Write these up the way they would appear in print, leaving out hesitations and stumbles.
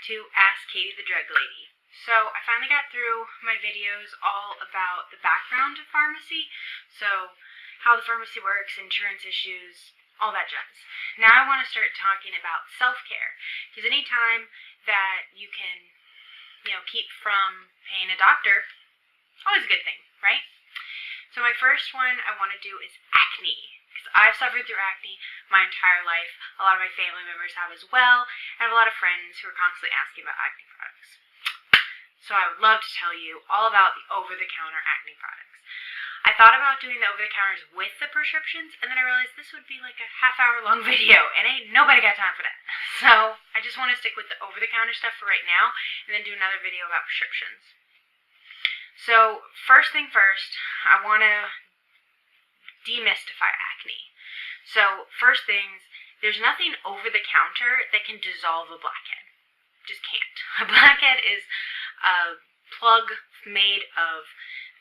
back to Ask Katie the Drug Lady. So I finally got through my videos all about the background of pharmacy, so how the pharmacy works, insurance issues, all that jazz. Now I want to start talking about self-care, because anytime that you can, keep from paying a doctor, always a good thing, right? So my first one I want to do is acne. I've suffered through acne my entire life. A lot of my family members have as well. I have a lot of friends who are constantly asking about acne products. So I would love to tell you all about the over-the-counter acne products. I thought about doing the over-the-counters with the prescriptions, and then I realized this would be like a half-hour-long video, and ain't nobody got time for that. So I just want to stick with the over-the-counter stuff for right now, and then do another video about prescriptions. So first thing first, I want to demystify acne. So first things, there's nothing over the counter that can dissolve a blackhead. Just can't. A blackhead is a plug made of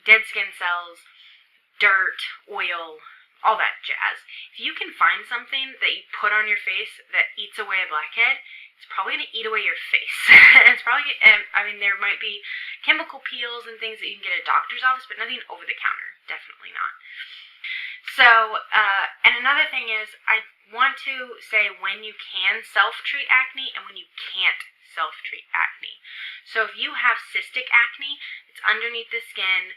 dead skin cells, dirt, oil, all that jazz. If you can find something that you put on your face that eats away a blackhead, it's probably going to eat away your face. It's probably, there might be chemical peels and things that you can get at a doctor's office, but nothing over the counter. Definitely not. So, and another thing is, I want to say when you can self-treat acne and when you can't self-treat acne. So if you have cystic acne, it's underneath the skin,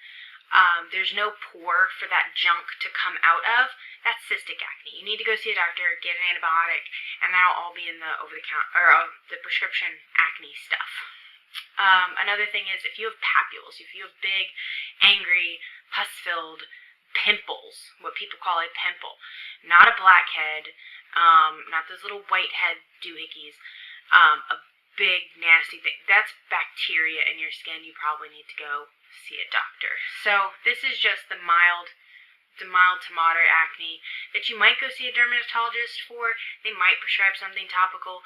there's no pore for that junk to come out of, that's cystic acne. You need to go see a doctor, get an antibiotic, and that'll all be in the over-the-counter, or the prescription acne stuff. Another thing is if you have papules, if you have big, angry, pus-filled pimples, what people call a pimple, not a blackhead, not those little whitehead doohickeys, a big nasty thing, that's bacteria in your skin. You probably need to go see a doctor. So this is just the mild to moderate acne that you might go see a dermatologist for. They might prescribe something topical.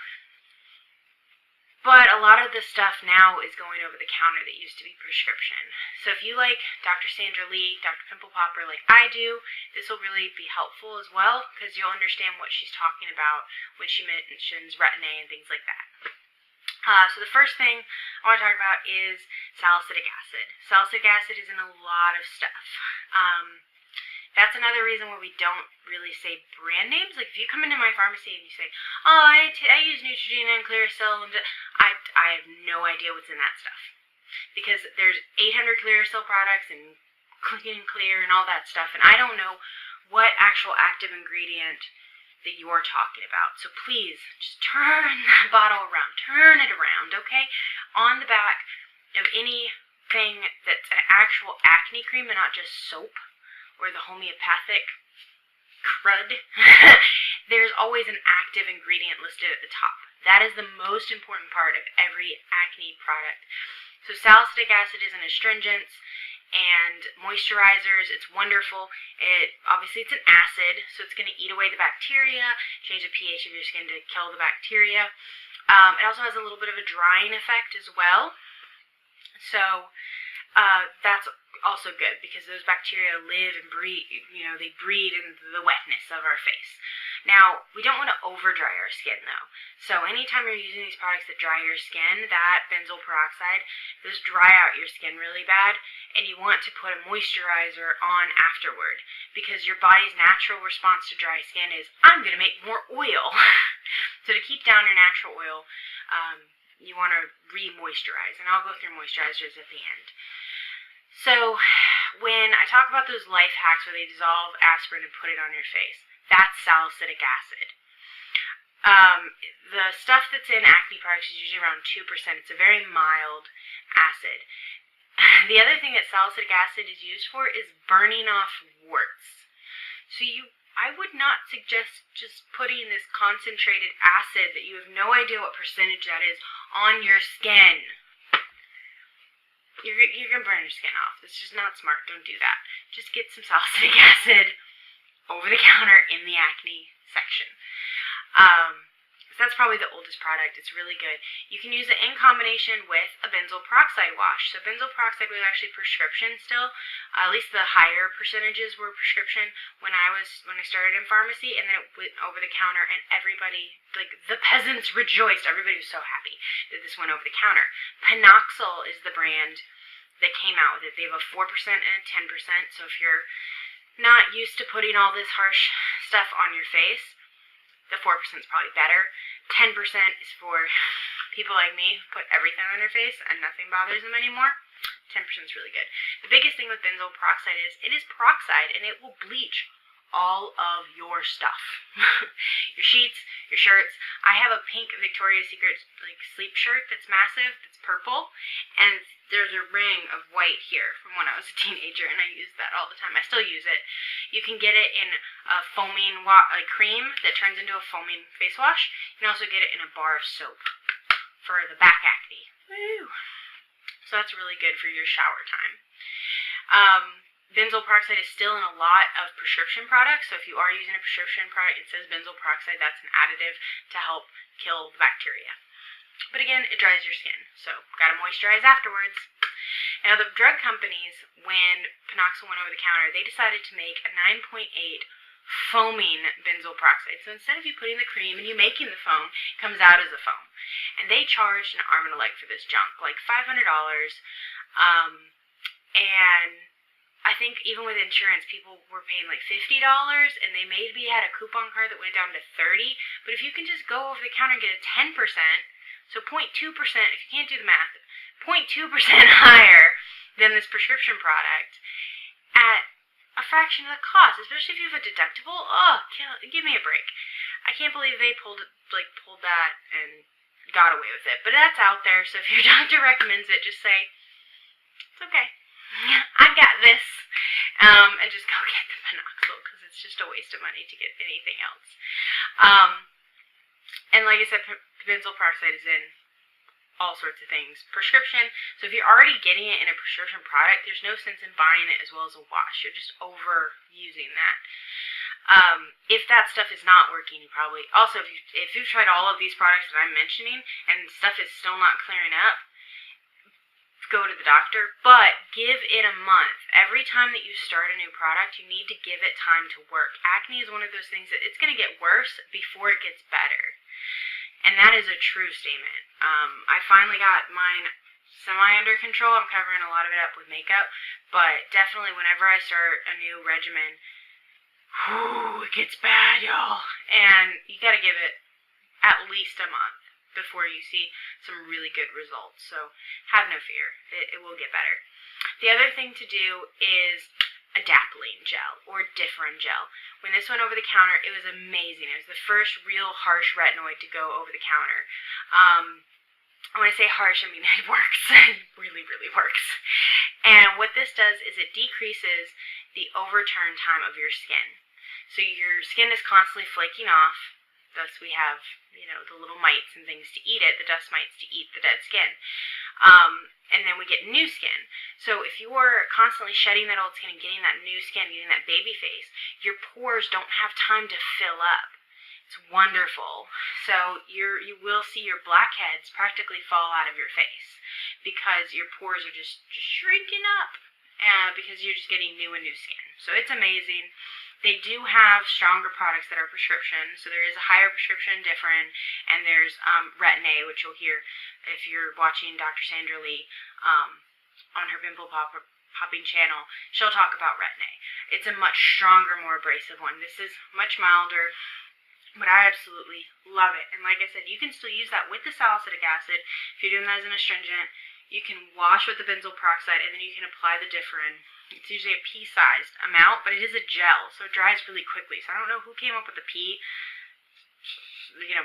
But a lot of the stuff now is going over the counter that used to be prescription. So if you like Dr. Sandra Lee, Dr. Pimple Popper like I do, this will really be helpful as well, because you'll understand what she's talking about when she mentions retin-A and things like that. So the first thing I want to talk about is salicylic acid. Salicylic acid is in a lot of stuff. That's another reason why we don't really say brand names. Like if you come into my pharmacy and you say, oh, I use Neutrogena and Clearasil, and I have no idea what's in that stuff. Because there's 800 Clearasil products and Clean and Clear and all that stuff, and I don't know what actual active ingredient that you're talking about. So please, just turn that bottle around. Turn it around, okay? On the back of anything that's an actual acne cream and not just soap, or the homeopathic crud, there's always an active ingredient listed at the top. That is the most important part of every acne product. So salicylic acid is an astringent and moisturizers. It's wonderful. Obviously it's an acid, so it's going to eat away the bacteria, change the pH of your skin to kill the bacteria. It also has a little bit of a drying effect as well. So that's also good, because those bacteria live and breed, they breed in the wetness of our face. Now, we don't want to over dry our skin though. So anytime you're using these products that dry your skin, that benzoyl peroxide, those dry out your skin really bad, and you want to put a moisturizer on afterward, because your body's natural response to dry skin is, I'm going to make more oil. So to keep down your natural oil, you want to re-moisturize, and I'll go through moisturizers at the end. So when I talk about those life hacks where they dissolve aspirin and put it on your face, that's salicylic acid. The stuff that's in acne products is usually around 2%. It's a very mild acid. The other thing that salicylic acid is used for is burning off warts. So I would not suggest just putting this concentrated acid that you have no idea what percentage that is on your skin. You're going to burn your skin off. It's just not smart. Don't do that. Just get some salicylic acid over the counter in the acne section. That's probably the oldest product. It's really good. You can use it in combination with a benzoyl peroxide wash. So benzoyl peroxide was actually prescription still. At least the higher percentages were prescription when I started in pharmacy, and then it went over the counter, and everybody, like the peasants, rejoiced. Everybody was so happy that this went over the counter. Panoxyl is the brand that came out with it. They have a 4% and a 10%. So if you're not used to putting all this harsh stuff on your face, the 4% is probably better. 10% is for people like me who put everything on their face and nothing bothers them anymore. 10% is really good. The biggest thing with benzoyl peroxide is it is peroxide, and it will bleach all of your stuff. Your sheets, your shirts. I have a pink Victoria's Secret like sleep shirt that's massive, that's purple, and there's a ring of white here from when I was a teenager, and I use that all the time. I still use it. You can get it in a foaming cream that turns into a foaming face wash. You can also get it in a bar of soap for the back acne. Woo! So that's really good for your shower time. Benzoyl peroxide is still in a lot of prescription products, so if you are using a prescription product, it says benzoyl peroxide, that's an additive to help kill the bacteria. But again, it dries your skin, so gotta moisturize afterwards. Now, the drug companies, when Panoxyl went over the counter, they decided to make a 9.8 foaming benzoyl peroxide. So instead of you putting the cream and you making the foam, it comes out as a foam. And they charged an arm and a leg for this junk, like $500. And I think even with insurance, people were paying like $50, and they maybe had a coupon card that went down to $30. But if you can just go over the counter and get a 10%, so 0.2%, if you can't do the math, 0.2% higher than this prescription product at a fraction of the cost, especially if you have a deductible. Oh, give me a break. I can't believe they pulled that and got away with it. But that's out there, so if your doctor recommends it, just say, it's okay. I got this. And just go get the Panoxyl, because it's just a waste of money to get anything else. And like I said, benzoyl peroxide is in all sorts of things. Prescription, so if you're already getting it in a prescription product, there's no sense in buying it as well as a wash. You're just overusing that. If that stuff is not working, you probably, also if you've tried all of these products that I'm mentioning and stuff is still not clearing up, go to the doctor, but give it a month. Every time that you start a new product, you need to give it time to work. Acne is one of those things that it's going to get worse before it gets better. And that is a true statement. I finally got mine semi under control. I'm covering a lot of it up with makeup, but definitely whenever I start a new regimen, it gets bad, y'all. And you got to give it at least a month before you see some really good results. So have no fear. It will get better. The other thing to do is adapalene gel or Differin gel. When this went over the counter, it was amazing. It was the first real harsh retinoid to go over the counter. When I say harsh, I mean it works. It really, really works. And what this does is it decreases the overturn time of your skin. So your skin is constantly flaking off. Thus we have, the little mites and things to eat it, the dust mites to eat the dead skin. And then we get new skin. So if you're constantly shedding that old skin and getting that new skin, getting that baby face, your pores don't have time to fill up. It's wonderful. So you will see your blackheads practically fall out of your face because your pores are just shrinking up because you're just getting new and new skin. So it's amazing. They do have stronger products that are prescription. So there is a higher prescription Differin, and there's Retin-A, which you'll hear if you're watching Dr. Sandra Lee on her Pimple Popping channel. She'll talk about Retin-A. It's a much stronger, more abrasive one. This is much milder, but I absolutely love it. And like I said, you can still use that with the salicylic acid. If you're doing that as an astringent, you can wash with the benzoyl peroxide, and then you can apply the Differin. It's usually a pea-sized amount, but it is a gel, so it dries really quickly. So I don't know who came up with the pea,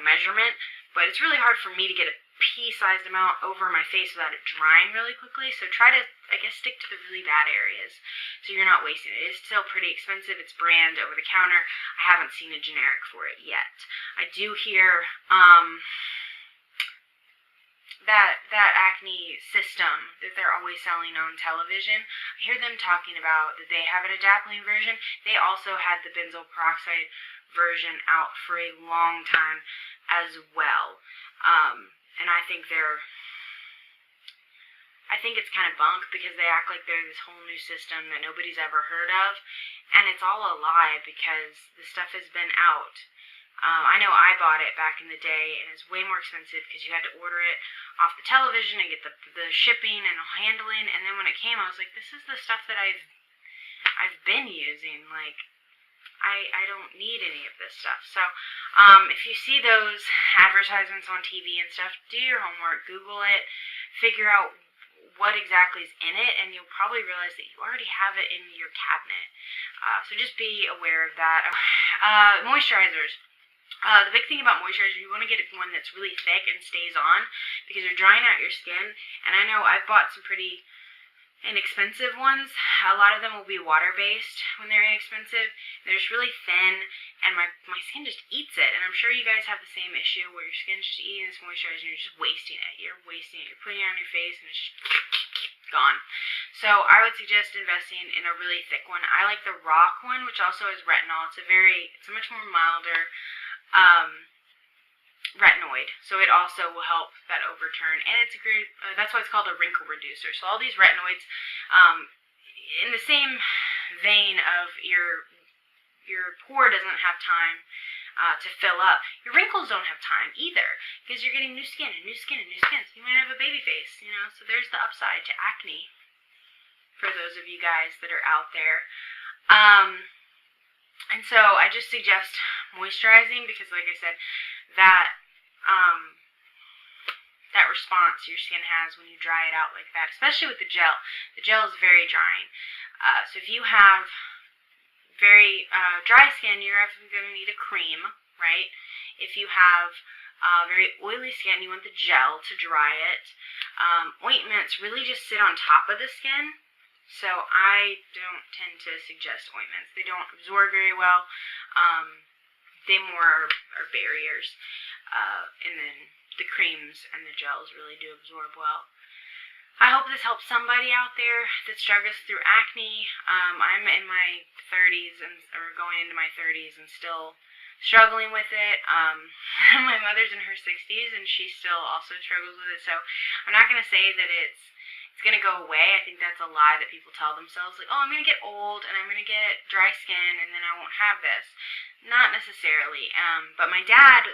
measurement, but it's really hard for me to get a pea-sized amount over my face without it drying really quickly. So try to, stick to the really bad areas so you're not wasting it. It is still pretty expensive. It's brand over the counter. I haven't seen a generic for it yet. I do hear that acne system that they're always selling on television. I hear them talking about that they have an adapalene version. They also had the benzoyl peroxide version out for a long time as well. And I think it's kind of bunk because they act like they're this whole new system that nobody's ever heard of, and it's all a lie because the stuff has been out. I know I bought it back in the day, and it's way more expensive because you had to order it off the television and get the shipping and handling, and then when it came, I was like, this is the stuff that I've been using. Like, I don't need any of this stuff. So, if you see those advertisements on TV and stuff, do your homework, Google it, figure out what exactly is in it, and you'll probably realize that you already have it in your cabinet. So just be aware of that. Moisturizers. The big thing about moisturizer, you want to get one that's really thick and stays on because you're drying out your skin. And I know I've bought some pretty inexpensive ones. A lot of them will be water-based when they're inexpensive. They're just really thin, and my skin just eats it. And I'm sure you guys have the same issue where your skin's just eating this moisturizer and you're just wasting it. You're wasting it. You're putting it on your face and it's just gone. So I would suggest investing in a really thick one. I like the Rock one, which also has retinol. It's a much more milder retinoid, so it also will help that overturn, and it's a great, that's why it's called a wrinkle reducer. So all these retinoids, in the same vein of your pore doesn't have time to fill up, your wrinkles don't have time either, because you're getting new skin and new skin and new skin, so you might have a baby face, you know, so there's the upside to acne for those of you guys that are out there. And so I just suggest moisturizing because, like I said, that response your skin has when you dry it out like that, especially with the gel. The gel is very drying. So if you have very dry skin, you're going to need a cream, right? If you have very oily skin, you want the gel to dry it. Ointments really just sit on top of the skin. So I don't tend to suggest ointments. They don't absorb very well. They more are barriers. And then the creams and the gels really do absorb well. I hope this helps somebody out there that struggles through acne. I'm in my 30s or going into my 30s and still struggling with it. My mother's in her 60s and she still also struggles with it. So I'm not going to say that it's going to go away. I think that's a lie that people tell themselves, like, oh, I'm going to get old and I'm going to get dry skin and then I won't have this. Not necessarily. But my dad,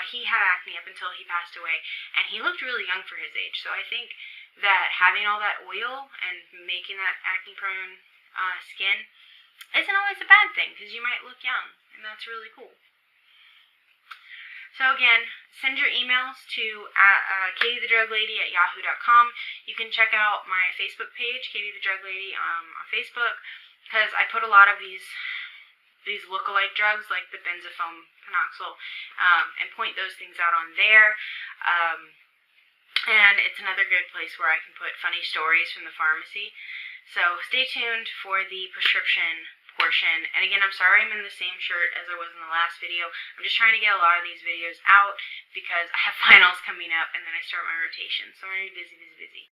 he had acne up until he passed away, and he looked really young for his age. So I think that having all that oil and making that acne-prone skin isn't always a bad thing, because you might look young, and that's really cool. So again, send your emails to KatieTheDrugLady@yahoo.com. You can check out my Facebook page, Katie the Drug Lady, on Facebook, because I put a lot of these look-alike drugs like the benzophone panoxyl and point those things out on there. And it's another good place where I can put funny stories from the pharmacy. So stay tuned for the prescription portion. And again, I'm sorry I'm in the same shirt as I was in the last video. I'm just trying to get a lot of these videos out because I have finals coming up and then I start my rotation. So I'm going to be busy.